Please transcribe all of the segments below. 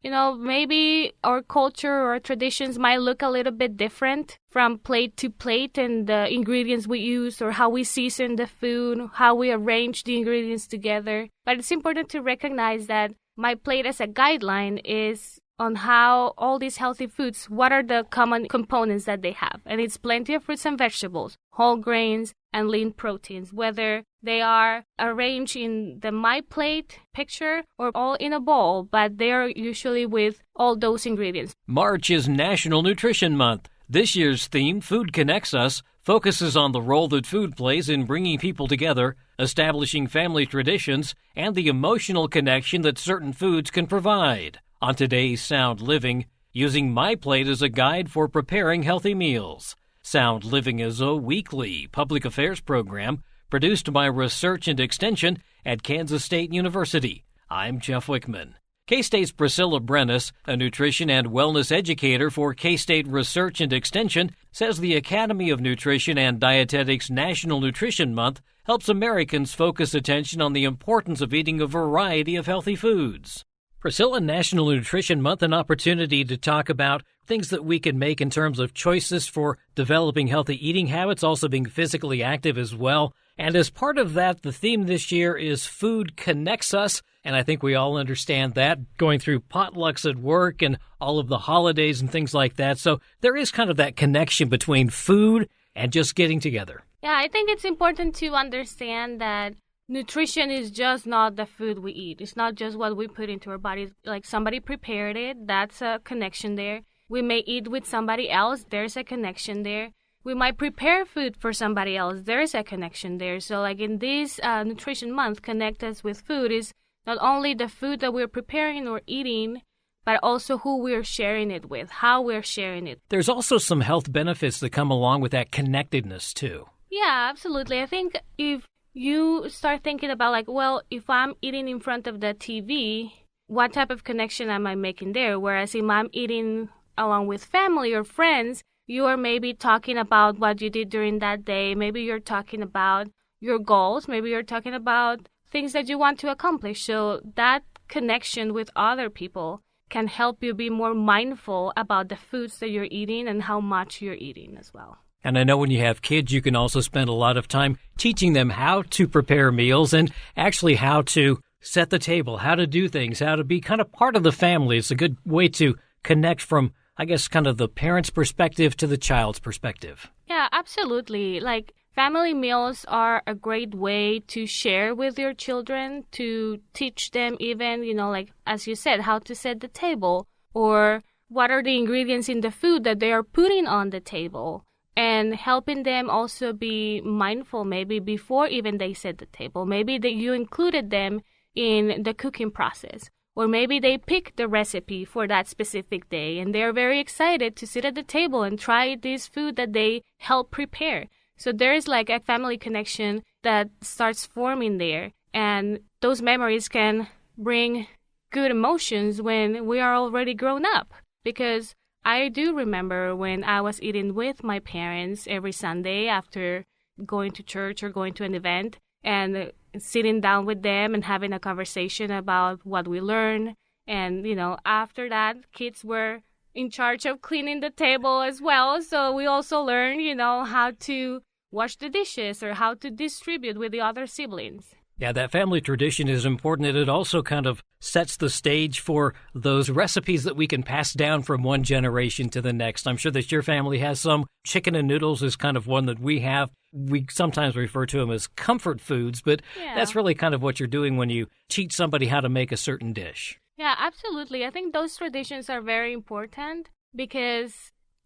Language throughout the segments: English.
maybe our culture or our traditions might look a little bit different from plate to plate, and the ingredients we use or how we season the food, how we arrange the ingredients together. But it's important to recognize that MyPlate as a guideline is on how all these healthy foods, what are the common components that they have. And it's plenty of fruits and vegetables, whole grains, and lean proteins, whether they are arranged in the MyPlate picture or all in a bowl, but they are usually with all those ingredients. March is National Nutrition Month. This year's theme, Food Connects Us, focuses on the role that food plays in bringing people together, establishing family traditions, and the emotional connection that certain foods can provide. On today's Sound Living, using MyPlate as a guide for preparing healthy meals. Sound Living is a weekly public affairs program produced by Research and Extension at Kansas State University. I'm Jeff Wichman. K-State's Priscilla Brenes, a nutrition and wellness educator for K-State Research and Extension, says the Academy of Nutrition and Dietetics National Nutrition Month helps Americans focus attention on the importance of eating a variety of healthy foods. Priscilla, National Nutrition Month, an opportunity to talk about things that we can make in terms of choices for developing healthy eating habits, also being physically active as well. And as part of that, the theme this year is Food Connects Us, and I think we all understand that, going through potlucks at work and all of the holidays and things like that. So there is kind of that connection between food and just getting together. Yeah, I think it's important to understand that nutrition is just not the food we eat. It's not just what we put into our bodies. Like somebody prepared it, that's a connection there. We may eat with somebody else, there's a connection there. We might prepare food for somebody else, there's a connection there. So like in this Nutrition Month, Connect Us with Food is not only the food that we're preparing or eating, but also who we're sharing it with, how we're sharing it. There's also some health benefits that come along with that connectedness too. Yeah, absolutely. I think if you start thinking about like, well, if I'm eating in front of the TV, what type of connection am I making there? Whereas if I'm eating along with family or friends, you are maybe talking about what you did during that day. Maybe you're talking about your goals. Maybe you're talking about things that you want to accomplish. So that connection with other people can help you be more mindful about the foods that you're eating and how much you're eating as well. And I know when you have kids, you can also spend a lot of time teaching them how to prepare meals and actually how to set the table, how to do things, how to be kind of part of the family. It's a good way to connect from, I guess, kind of the parent's perspective to the child's perspective. Yeah, absolutely. Like family meals are a great way to share with your children, to teach them even, like as you said, how to set the table or what are the ingredients in the food that they are putting on the table. And helping them also be mindful maybe before even they set the table. Maybe that you included them in the cooking process. Or maybe they picked the recipe for that specific day and they're very excited to sit at the table and try this food that they helped prepare. So there's like a family connection that starts forming there. And those memories can bring good emotions when we are already grown up. Because I do remember when I was eating with my parents every Sunday after going to church or going to an event and sitting down with them and having a conversation about what we learned. And, after that, kids were in charge of cleaning the table as well. So we also learned, how to wash the dishes or how to distribute with the other siblings. Yeah, that family tradition is important, and it also kind of sets the stage for those recipes that we can pass down from one generation to the next. I'm sure that your family has some. Chicken and noodles is kind of one that we have. We sometimes refer to them as comfort foods, but That's really kind of what you're doing when you teach somebody how to make a certain dish. Yeah, absolutely. I think those traditions are very important because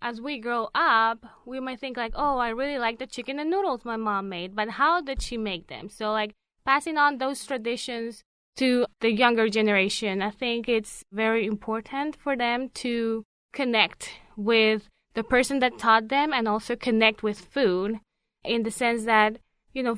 as we grow up, we might think like, oh, I really like the chicken and noodles my mom made, but how did she make them? So like, passing on those traditions to the younger generation, I think it's very important for them to connect with the person that taught them and also connect with food in the sense that,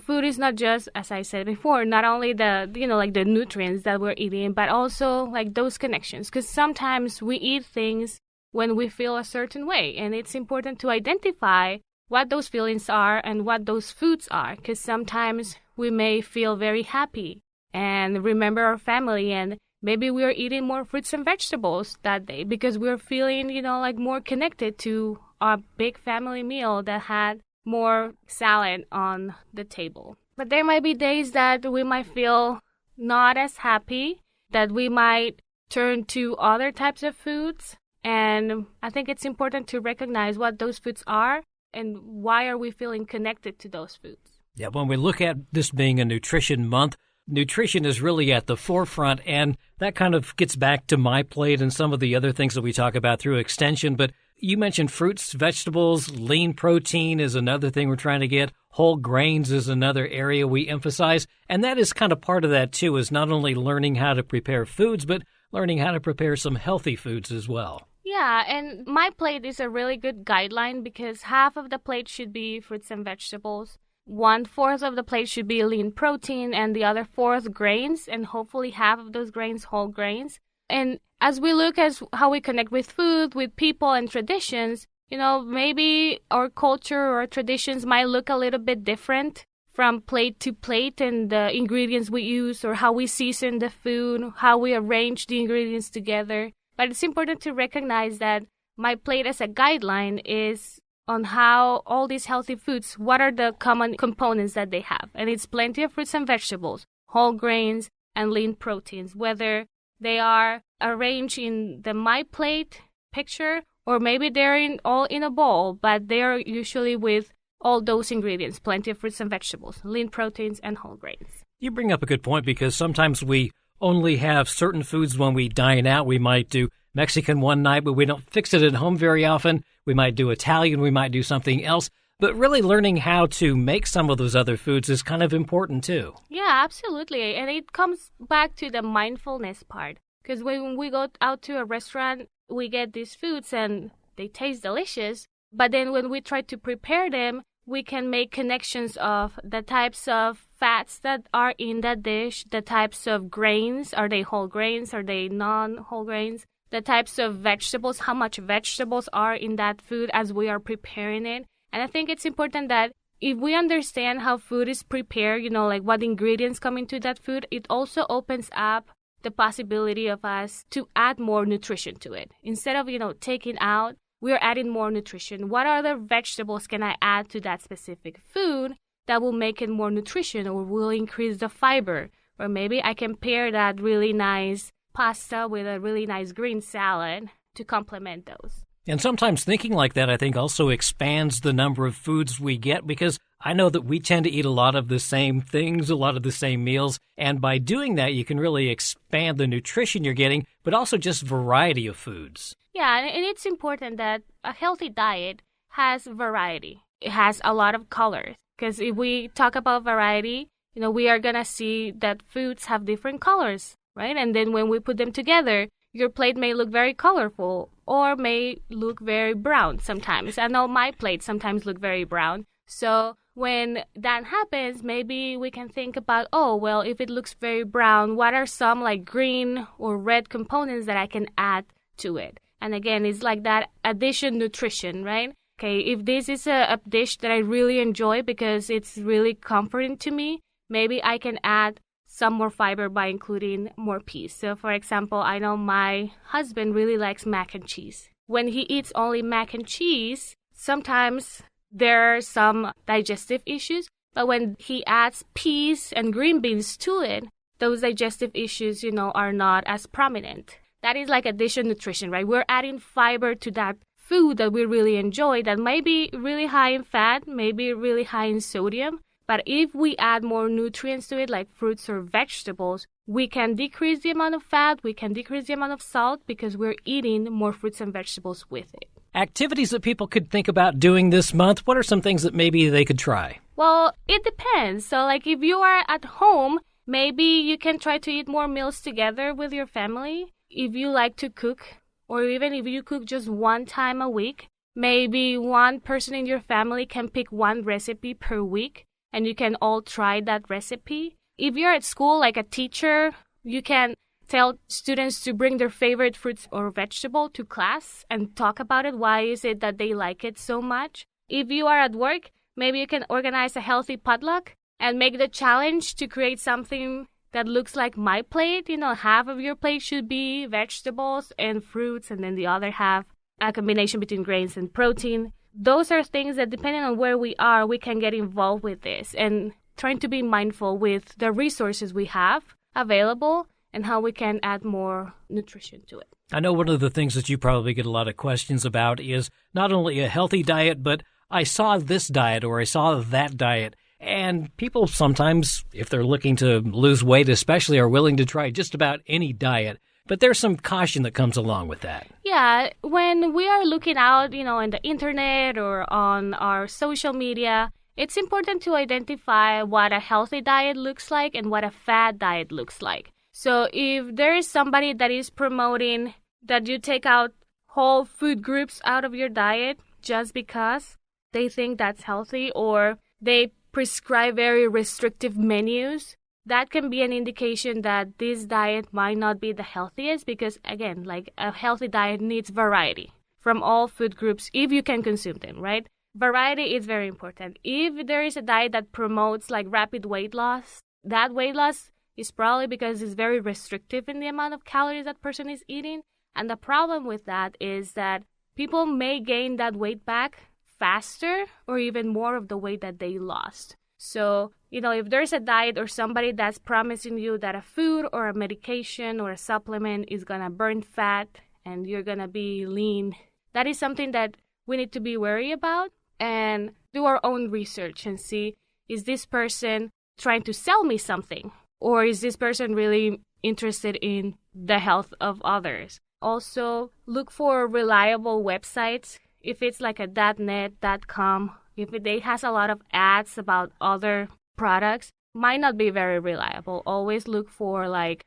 food is not just, as I said before, not only the, like the nutrients that we're eating, but also like those connections. Because sometimes we eat things when we feel a certain way, and it's important to identify what those feelings are and what those foods are, because sometimes we may feel very happy and remember our family and maybe we are eating more fruits and vegetables that day because we're feeling, like more connected to our big family meal that had more salad on the table. But there might be days that we might feel not as happy, that we might turn to other types of foods. And I think it's important to recognize what those foods are and why are we feeling connected to those foods. Yeah, when we look at this being a nutrition month, nutrition is really at the forefront, and that kind of gets back to MyPlate and some of the other things that we talk about through extension. But you mentioned fruits, vegetables, lean protein is another thing we're trying to get. Whole grains is another area we emphasize. And that is kind of part of that, too, is not only learning how to prepare foods, but learning how to prepare some healthy foods as well. Yeah, and MyPlate is a really good guideline because half of the plate should be fruits and vegetables. 1/4 of the plate should be lean protein and the other 1/4 grains, and hopefully half of those grains whole grains. And as we look at how we connect with food, with people and traditions, maybe our culture or our traditions might look a little bit different from plate to plate and the ingredients we use or how we season the food, how we arrange the ingredients together. But it's important to recognize that MyPlate as a guideline is on how all these healthy foods, what are the common components that they have. And it's plenty of fruits and vegetables, whole grains, and lean proteins, whether they are arranged in the MyPlate picture or maybe they're all in a bowl, but they are usually with all those ingredients, plenty of fruits and vegetables, lean proteins, and whole grains. You bring up a good point because sometimes we only have certain foods when we dine out. We might do Mexican one night, but we don't fix it at home very often. We might do Italian, we might do something else. But really learning how to make some of those other foods is kind of important too. Yeah, absolutely. And it comes back to the mindfulness part. Because when we go out to a restaurant, we get these foods and they taste delicious. But then when we try to prepare them, we can make connections of the types of fats that are in that dish, the types of grains. Are they whole grains? Are they non-whole grains? The types of vegetables, how much vegetables are in that food as we are preparing it. And I think it's important that if we understand how food is prepared, like what ingredients come into that food, it also opens up the possibility of us to add more nutrition to it. Instead of, taking out, we're adding more nutrition. What other vegetables can I add to that specific food that will make it more nutrition or will increase the fiber? Or maybe I can pair that really nice pasta with a really nice green salad to complement those. And sometimes thinking like that, I think, also expands the number of foods we get because I know that we tend to eat a lot of the same things, a lot of the same meals. And by doing that, you can really expand the nutrition you're getting, but also just variety of foods. Yeah, and it's important that a healthy diet has variety. It has a lot of colors. Because if we talk about variety, we are going to see that foods have different colors, right? And then when we put them together, your plate may look very colorful or may look very brown sometimes. I know my plates sometimes look very brown. So when that happens, maybe we can think about, if it looks very brown, what are some like green or red components that I can add to it? And again, it's like that addition nutrition, right? Okay, if this is a dish that I really enjoy because it's really comforting to me, maybe I can add some more fiber by including more peas. So, for example, I know my husband really likes mac and cheese. When he eats only mac and cheese, sometimes there are some digestive issues, but when he adds peas and green beans to it, those digestive issues, are not as prominent. That is like addition nutrition, right? We're adding fiber to that food that we really enjoy that may be really high in fat, maybe really high in sodium. But if we add more nutrients to it, like fruits or vegetables, we can decrease the amount of fat, we can decrease the amount of salt because we're eating more fruits and vegetables with it. Activities that people could think about doing this month, what are some things that maybe they could try? Well, it depends. So like if you are at home, maybe you can try to eat more meals together with your family. If you like to cook, or even if you cook just one time a week, maybe one person in your family can pick one recipe per week. And you can all try that recipe. If you're at school, like a teacher, you can tell students to bring their favorite fruits or vegetable to class and talk about it. Why is it that they like it so much? If you are at work, maybe you can organize a healthy potluck and make the challenge to create something that looks like MyPlate. Half of your plate should be vegetables and fruits, and then the other half a combination between grains and protein. Those are things that, depending on where we are, we can get involved with this and trying to be mindful with the resources we have available and how we can add more nutrition to it. I know one of the things that you probably get a lot of questions about is not only a healthy diet, but I saw this diet or I saw that diet. And people sometimes, if they're looking to lose weight especially, are willing to try just about any diet. But there's some caution that comes along with that. Yeah, when we are looking out, in the internet or on our social media, it's important to identify what a healthy diet looks like and what a fad diet looks like. So if there is somebody that is promoting that you take out whole food groups out of your diet just because they think that's healthy, or they prescribe very restrictive menus, that can be an indication that this diet might not be the healthiest, because again, like a healthy diet needs variety from all food groups if you can consume them, right? Variety is very important. If there is a diet that promotes like rapid weight loss, that weight loss is probably because it's very restrictive in the amount of calories that person is eating. And the problem with that is that people may gain that weight back faster or even more of the weight that they lost. So, if there's a diet or somebody that's promising you that a food or a medication or a supplement is going to burn fat and you're going to be lean, that is something that we need to be wary about and do our own research and see, is this person trying to sell me something? Or is this person really interested in the health of others? Also, look for reliable websites. If it's like a .net, .com, if it has a lot of ads about other products, might not be very reliable. Always look for like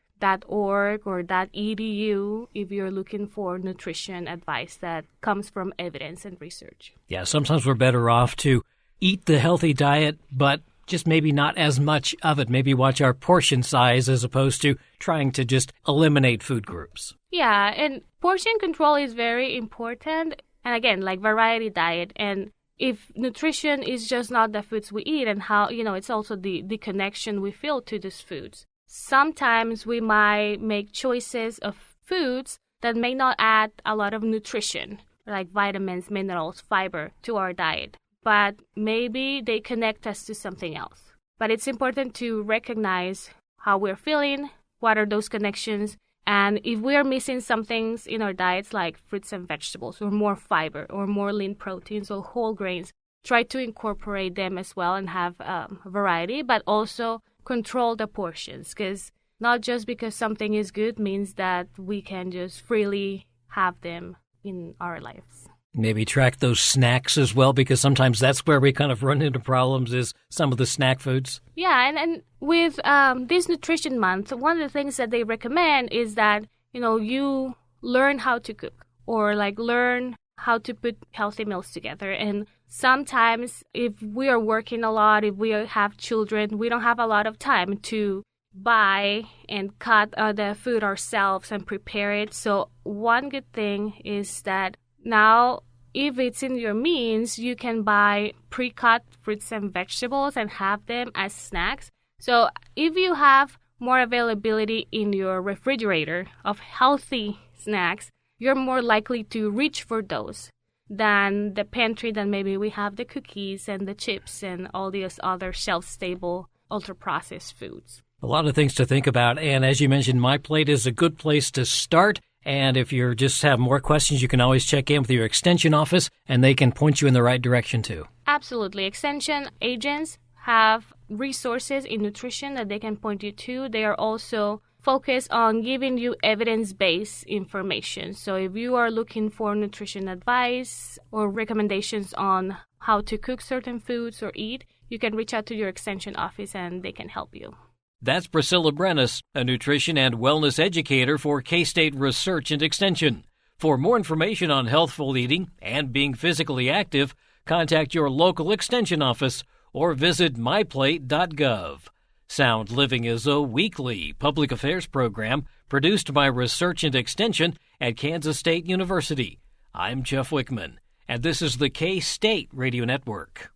.org or .edu if you're looking for nutrition advice that comes from evidence and research. Yeah, sometimes we're better off to eat the healthy diet, but just maybe not as much of it. Maybe watch our portion size as opposed to trying to just eliminate food groups. Yeah, and portion control is very important. And again, like variety diet. And if nutrition is just not the foods we eat and how, it's also the connection we feel to these foods. Sometimes we might make choices of foods that may not add a lot of nutrition, like vitamins, minerals, fiber to our diet. But maybe they connect us to something else. But it's important to recognize how we're feeling, what are those connections, and if we are missing some things in our diets like fruits and vegetables or more fiber or more lean proteins or whole grains, try to incorporate them as well and have variety, but also control the portions, because not just because something is good means that we can just freely have them in our lives. Maybe track those snacks as well, because sometimes that's where we kind of run into problems is some of the snack foods. Yeah, and with this Nutrition Month, one of the things that they recommend is that, you learn how to cook or like learn how to put healthy meals together. And sometimes if we are working a lot, if we have children, we don't have a lot of time to buy and cut the food ourselves and prepare it. So one good thing is that now, if it's in your means, you can buy pre-cut fruits and vegetables and have them as snacks. So if you have more availability in your refrigerator of healthy snacks, you're more likely to reach for those than the pantry that maybe we have the cookies and the chips and all these other shelf-stable, ultra-processed foods. A lot of things to think about. And as you mentioned, MyPlate is a good place to start. And if you just have more questions, you can always check in with your extension office, and they can point you in the right direction too. Absolutely. Extension agents have resources in nutrition that they can point you to. They are also focused on giving you evidence-based information. So if you are looking for nutrition advice or recommendations on how to cook certain foods or eat, you can reach out to your extension office and they can help you. That's Priscilla Brenes, a nutrition and wellness educator for K-State Research and Extension. For more information on healthful eating and being physically active, contact your local extension office or visit myplate.gov. Sound Living is a weekly public affairs program produced by Research and Extension at Kansas State University. I'm Jeff Wichman, and this is the K-State Radio Network.